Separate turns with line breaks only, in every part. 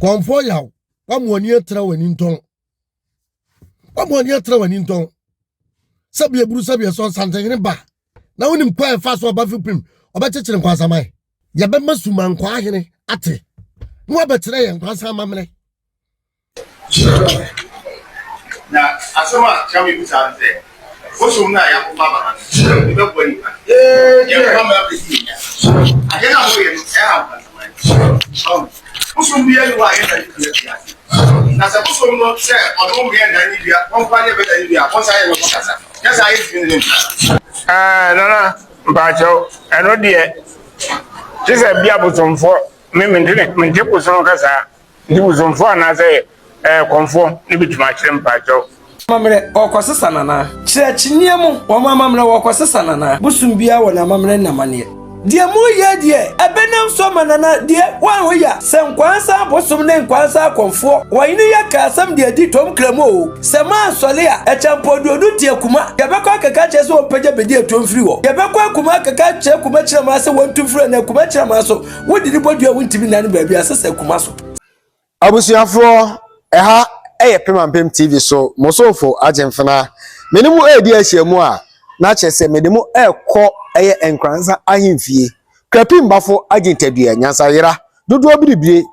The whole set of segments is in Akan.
Komfoɔ Yaw wamoni etra wani nton wamoni etra wani nton sabe buru sabe so santene ba na wonim kwa fa so ba fiprim obekekere nkwasamai ya be masuma nkwa ahene ate no obetere ye nkwasama mene
na asoma chami bitante osum na ya ko baba na be boni ya ko ma be si ajena mo ye e ha osum bi ye wa ye na se osum no se odum bi ye na ni bia won kwa ye be da ni bia won sa ye no kasa ya sa ye tin ni
nana mpacho eno de jese bia botomfo me mente bosom kasa ndi botomfo na se Komfoɔ ne bituma kyerɛ mpacho
mamre okosesa nana kyerɛ kyiniɛ mu wo mamre okosesa nana busum bia wo na mamre namane die mu ye die ebenam so manana die wan ho ya se nkwansa bosum ne nkwansa Komfoɔ wo yin ya ka asam de di tom Kramo se ma asole a echampododu tie kuma yebekɔ kaka kyɛ se wo pagya bedi etom firi wo yebekɔ kuma kaka kyɛ kuma kyerɛ ma se wontum firi na kuma kyerɛ ma so wo didi bodua wontimi na ne baabi asese kuma so
abusuafo eha pemampem TV so mosofo agemfena menimu edi ahyiamu a na kyese menimu ekɔ enkransa ahemfie Kwame Baffoe agentadua nyansayera dodo biribire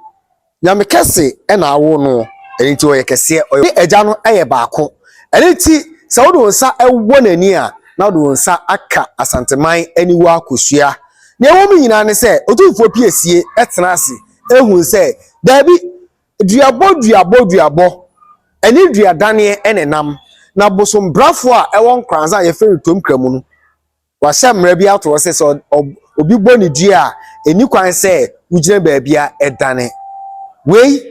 nyamekese na awo no enti oye kese oye eja no baako enti se wodo nsa ewo nani a na wodo nsa aka asanteman aniwa akosua ne ewo mi nyina ne se otumfo piesie etena ase ehun se dabi duabo eni duadane enenam na bosom brafo a ewon kranza ye feri tom Kramo no wa hyemra bi ato se obi boni dua eni kwan se ugire baabia edane wei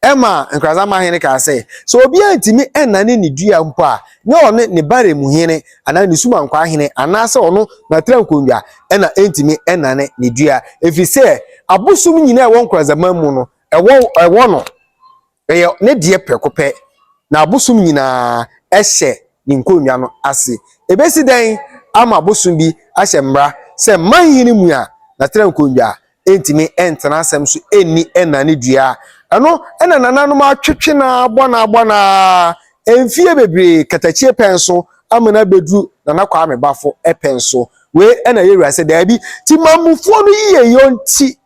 ema nkranza ma hene ka se so obi antimi enane ni dua mpo a ne one ne bare mu hene ana ne suma nkwa hene ana se ono na trankonwa ena entimi enane ni dua efi se abosum nyina ewon kranza mamu no ewo no ne die prekope na abosum nyina ehye ni nkonwa no ase ebesi den ama abosum bi ahye mra se manhini mu a na tra nkonwa entimi entena asem so eni enane dua eno ena nananom atwetwe na abona emfie bebre katachie penso amana bedu na Kwame Baffoe epenso we ena yewura se dabi ti mamufuo no yiye yonti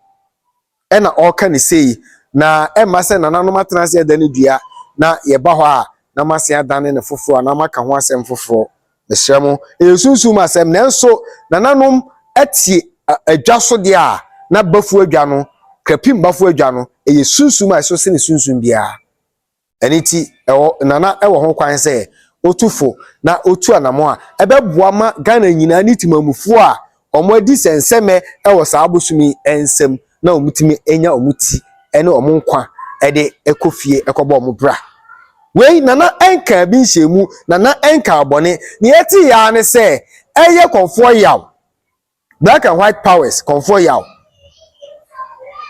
ena oka ne sei na emase nananom atenase dane dua na yeba ho a na mase adane ne foforo na maka ho asem foforo mehyeremo esunsum asem nenso nananom atie adwaso de a na Baffoe adwa no Kwame Baffoe adwa no sunsum a so se ne sunsum bia eniti nana ewo ho kwan se otufo na otu anamo a ebeboa ma Ghana nyina ni timamufu a omo adi senseme ewo sa abosumi ensem na omutimi enya omuti ene omunkwa ede ekofie ekobo omubra wei nana enka bi nhemu nana enka abone ne yeti ya ne se eye Komfoɔ Yaw black and white powers Komfoɔ Yaw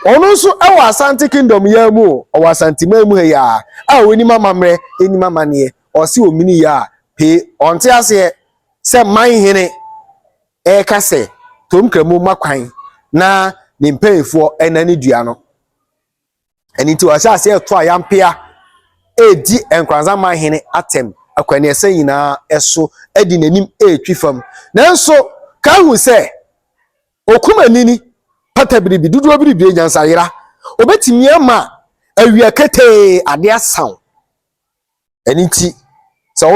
ono so ewo Asante Kingdom ya mu o Asante mamu ya a woni mamamre eni mamane o se omini ya pe onte ase se man hene ka se tom Kramo makwan na ne mpanyefo enani dua no eni ti wa sha se to ayampia edi enkranza man hene atem akwani ese nyina eso edi nanim twifam nanso ka hu se okumanini pata biribi dudu biribi nyansayera obetimi ama awia kete ade asan eniti se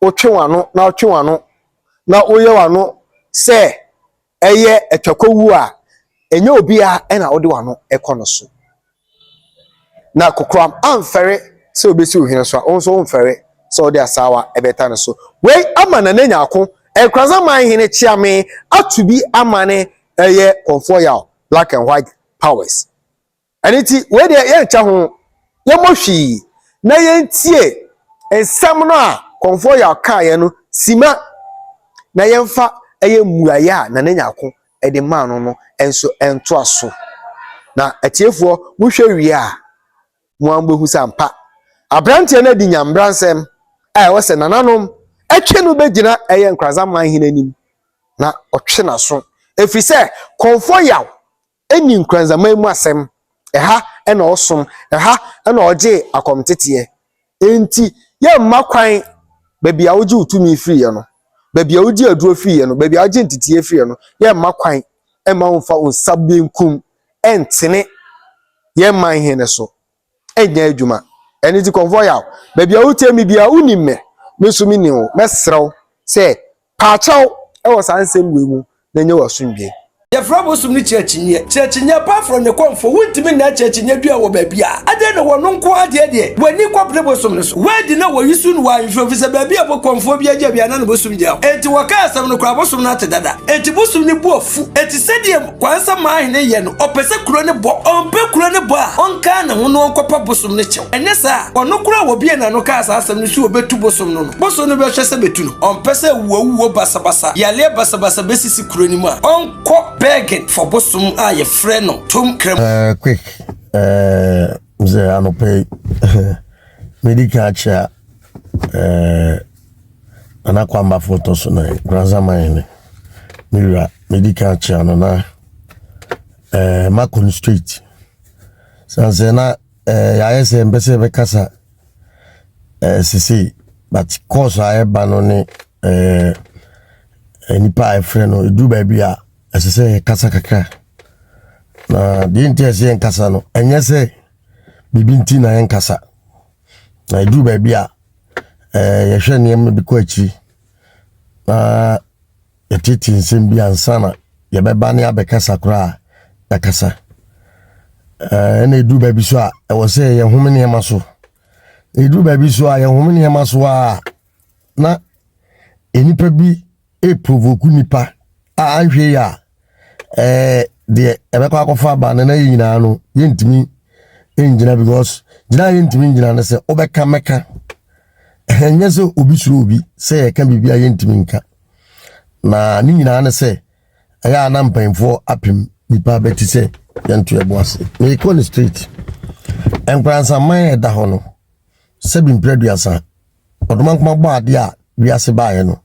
otwewano na oyewano se eye etwakowu a enye obi a ena ode wano ekono so na kokram amfere se obesi ohene so onso omfere se ode asawa ebeta ne so wei ama na Nyarko Nkoranzahene man Kyeame atubi amane eye Komfoɔ Yaw black and white powers aniti we de ye ncha ho ye mohwi na ye ntie ensam no a Komfoɔ Yaw kae no sima na ye mfa eye muaya na Nyarko ede man no enso ento aso na atiefo muhwe wi a mo ambehu sampa abrante na di nyambransem a wo se nananom atwe no begina eye Nkoranzahene man anim na otwe na so efise Komfoɔ Yaw eni Nkoranzahene mu asem eha ɛna ɔsom ɛha ɛna ɔgye akɔmtete enti yɛ mma kwan baabi a wogye utumi free no baabi a wogye aduro free no baabi a wogye ntitie free no yɛ mma kwan ɛma wo mfa unsa benkum ɛntene yɛ man hene so ɛnya adwuma ɛne ti Komfoɔ Yaw baabi a wotie mi bia unim me so mi ni wo mesrew sɛ paakyɛw ɛwɔ sansɛm we mu na nye wasundwe
yɛfrɛ bosom no kyerɛkyinye pa frɔ ne kɔmfo wontimi na kyerɛkyinye dua wɔ baabi a ade ne wɔno nko adeɛ deɛ w'ani kɔpere bosom no so wadi na wɔyisu no wɔanhwɛ fi sɛ baabi a bɔkɔmfoɔ bi agya bia na ne bosom gya enti wɔka asɛm no kora bosom no ate dada enti bosom no bu afu enti sɛdeɛ kwansa maahene yɛ no ɔpɛ sɛ kuro ne bɔ ɔmpɛ kuro ne bɔ a ɔnka ne ho no ɔnkɔpa bosom no kyɛw ɛnyɛ saa ɔno kora wɔ bia na no ka asɛm no so wɔbɛtu bosom no bosom no bɛhwɛ sɛ bɛtu no ɔmpɛ sɛ wuo basabasa yale basabasa bɛsisi kuro ne mu a ɔnkɔ begging for bosom a ye friend no tom Kramo
quick ze anope medical chair ana Kwame Baffoe to so na Nkoranzahene mira medical chair no na Makon Street sanse na ya ese mbese be kasa sisi but course I ba no ne nipa friend no do baby a asese kasa kakra na di ntese en kasa no enye se bibinti na en kasa na edu baabi a ye hwe ne em bi ko achi na etiti nsem bi ansa na ye beba ne abekasa kra da kasa na edu baabi so a e wo se ye home ne maso edu baabi so a ye home ne maso a na enipa bi e provoke nipa a anhwe ya de ebekwa akofa ba na yina no yentimi enjina because jina yentimi njina na se obeka meka enye se obi suru obi se ye kan bibia yentimi nka na ni nyina na se aya na mpanfo apem nipa beti se yentu ebo ase me ko ni street Nkoranzahene da ho no se bi mpreduasa odoma nkoma gba ade a wiase baaye no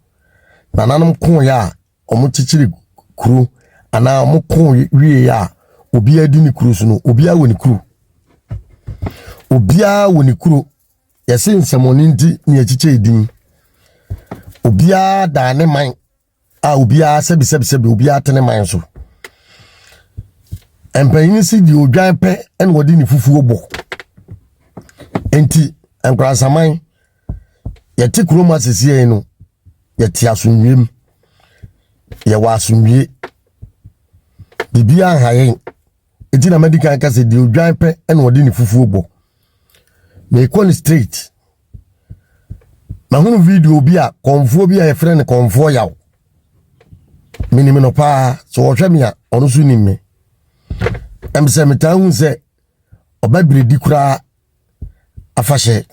na nanom ko ya omuchichiri kuru ana mukon wie ya obi adi ni kuru so no obi a woni kuru obi a woni kuru yesi nsemoni ndi ni achiche edin obi a da ne man a obi a sebi obi a tene man so empanyin si di odwan pe en wodi ni fufu obo enti Nkoranzahene yeti kuru ma sesie no yeti asunwem ye wa asunwie bibia hayen enti na medical kase di odwan pe en wodi ni fufu obo me kon street ma hunu video bi a Komfoɔ bi a ye frɛ ne Komfoɔ Yaw minimi no pa so wo hwɛ me a ono so ni me em se meta hu se obabredi kura afahye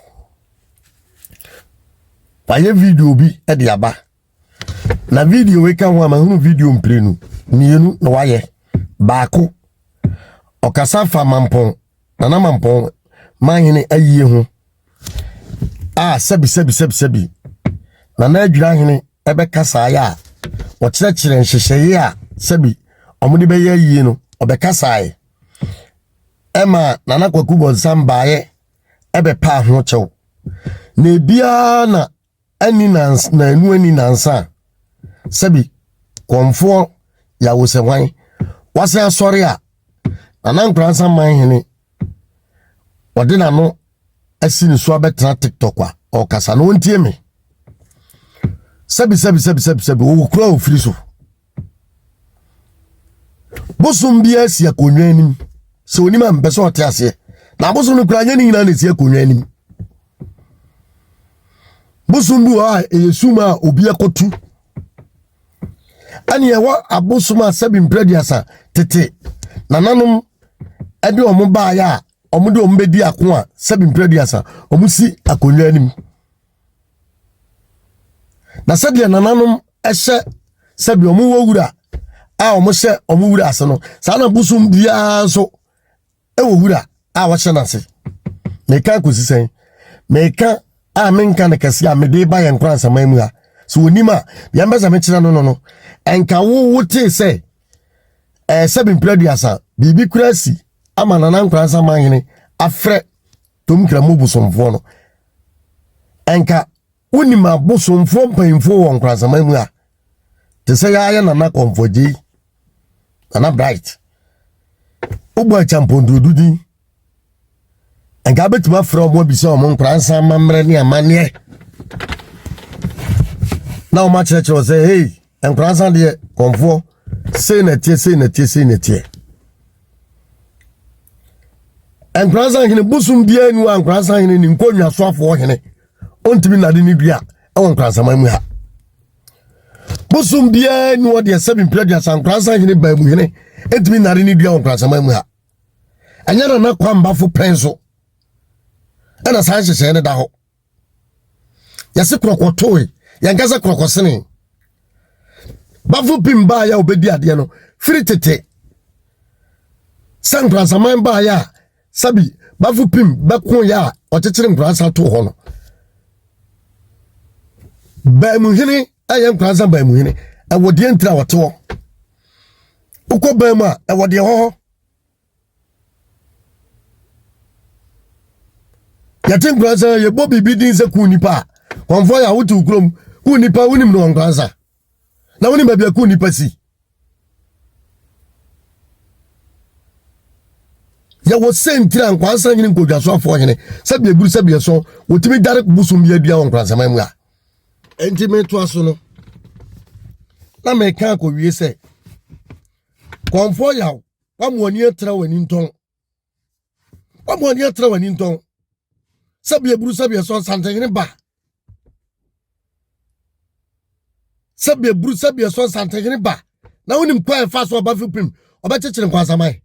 paye video bi e de aba na video we kan ho ma hunu video mprenu mienu na waye baako okasa fa mampon na mampon mahene ayiye ho sebi na adwira hene ebe kasa ya wo kyerɛkyerɛ nhyehyɛye a sebi omudi be ye ayiye no obekasa ye ema na kwaku bonsam baaye ebe pa ho kyew na bia na ani na anu ani nansa sebi Komfoɔ Yaw se wan wase asɔre a na Nkoranzahene ɔde na no asi ne so abɛtena TikTok a ɔkasa no ntie me sebi wo kura ofiri so bosom bia si akonwa anim se onima mpɛ ɔte ase na bosom no kura nya ni nyina na si akonwa anim bosom bu a eyesuma obi akotu ani ewa abosoma sebi mprediasa tete nananom ede omo ba ya omo de omo bedi ako a sebi mprediasa omo si akonwa anim na sede nananom ehye sebi omo wowura a omo hye omo wura ase no sa na bosom bia so e wowura a wo hye na se meka kosisen meka a menka na kase a mede ba ye Nkoranzahene mu a so onima bia mbeza me kira no enka wo wote se sebi mprediasa bibi kurasi ama nana Nkoranzahene hene afrɛ tom Kramo bosomfo no enka unima bosomfo mpanyimfo wɔ Nkoranzahene mu a te sɛ ya nana Komfoɔ Yaw nana bright ubo champondududi enka betima frɛ omo bisa omo Nkoranzahene mamre ne amane na o ma kyerɛkyerɛ sɛ hey Nkoranzahene de Komfoɔ sei na tie Nkoranzahene hene busum bia ni wa Nkoranzahene hene ni nkonwa soafo hene ontimi nade ni dua e Nkoranzahene mu ha busum bia ni wo de 7 period san Nkoranzahene hene ba mu hene entimi nade ni dua Nkoranzahene mu ha anya na Kwame Baffoe penso ana san hyehyɛ ne da ho yase krokotoe yankasa krokosene Baffoe pimba ya obedi ade no firi tete san Nkoranzahene ba ya sabi Baffoe pim bakon ya okyekere Nkoranzahene to ho no ba mu hene aye Nkoranzahene ba mu hene e wode entra wote ho ukọ ba mu a e wode ho yatin Nkoranzahene ye bobi bidin se ku nipa Komfoɔ Yaw wutu krom ku nipa unim no Nkoranzahene na woni ba bia ku nipa si ya wo sentira Nkoranzahene hene nkodwaso afo hene sabia buru sabia so wotimi dare busum bia bia Nkoranzahene mu a enti me to aso no na me kan ko wie se Komfoɔ Yaw wamoni etra wani nton wamoni etra wani nton sabia buru sabia so santehene ba sabia buru sabia so santehene ba na wonim kwa fa so Baffoe pim obekekere Nkoranzahene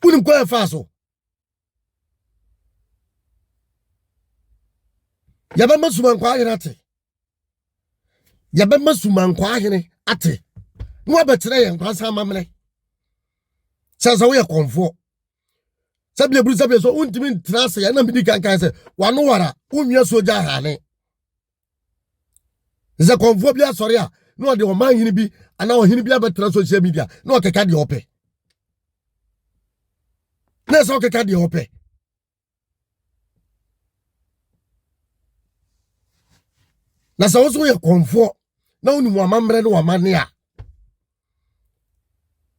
unim kwa fa so yabe masuman kwa hene ate yabe masuman kwa hene ate no abetere ye Nkoranzahene mamre sasa wo ye Komfoɔ sabia buru sabia so untimi ntrase ya na midi kan se wano wara unwia soja hane ze Komfoɔ bia sori a no de o man hene bi ana o hene bi abetere social media no keka de ope na so keka de ope na sa wo so ye Komfoɔ na uni mu amamre no amane a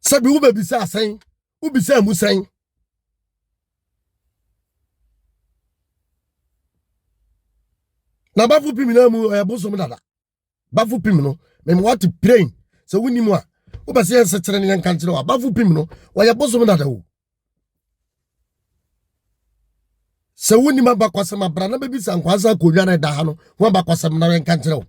sabi wo ba bisa asen wo bisa amusen na Baffoe pim na mu bosom dada Baffoe pim no me what praying so woni mu a wo ba se yense kire ne yanka kire wa Baffoe pim no wa ya bosom dada wo so woni ma ba kwasema bra na be bisa Nkoranzahene kodwa na da ha no wo ba kwasem na yanka kire wo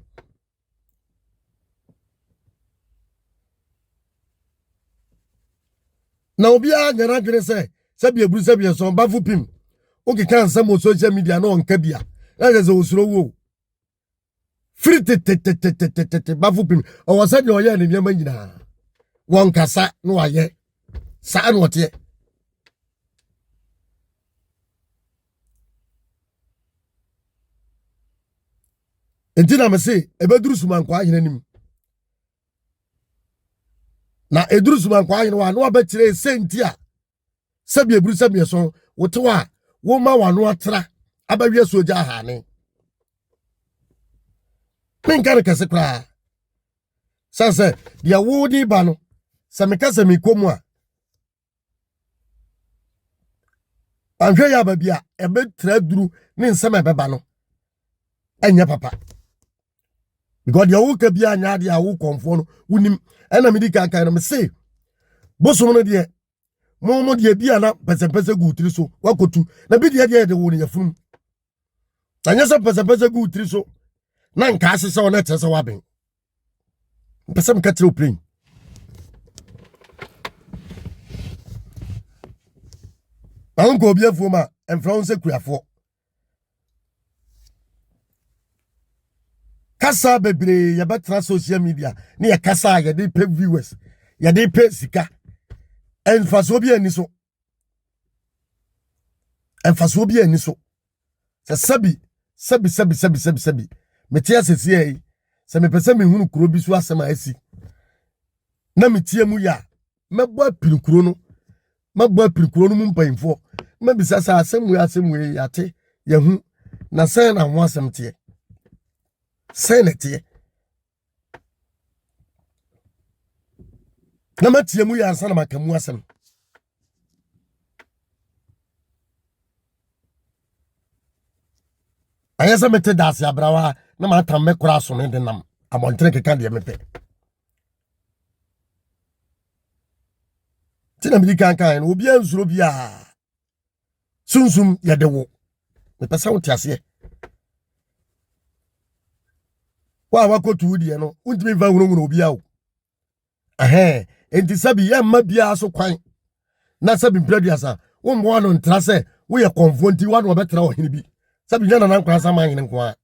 na obi a nyana dwene se sabia buru sabia so Baffoe pim o ke kan sam social media na onka bia na je osuro wo free te Baffoe pim o wasa de oye ne nyama nyina won kasa no aye sa no ote entina me se ebeduru suman kwa hene nim na eduru suman kwa hene wa no abetire sentia sabia buru sabia so wotewa wo ma wano atra abawie soja hane menkare kase kra sanse dia wodi ba no se mekase mikomu a anhwe ya ba bia ebetra duru ne nsema ebeba no enya papa because dia wo ka bia anya dia wo Komfoɔ no wonim ena medi kan no me se bosom no de mo de bia na pese gu tiri so wakotu na bi de wo ne yafum anya se pese gu tiri so na nka asese wo na tese waben pese mka tiri oprin awon ko bia fu ma enfra se kuafo kasa bebre ya betra social media ne ya kasa ya de pay viewers ya de pay sika enfaso bi ani so se sabi metia sesi ei se me pese me hunu kuro bi so asema asi na metie mu ya mebo apirikuro no mebo apirikuro no mu mpanyimfo mabisa sa asɛm yate yahu na sɛn na ho asɛm tie sɛn na tie na matie mu ya ansa na makamu asɛm ayesa mete dase abrawa na matam mekora so ne denam abontere keka de mepe tina mi kan kan obi ansuro bia sunsum yadewo me pesa wo tiase wa wakotu die no untimi va hunu obi awo enti sabi ya ma bia so kwan na sabi mpraduasa wo mbo ano ntra se wo ye konfo nti wa no betra wo hene bi sabi nyana na nkwa sama hene nko a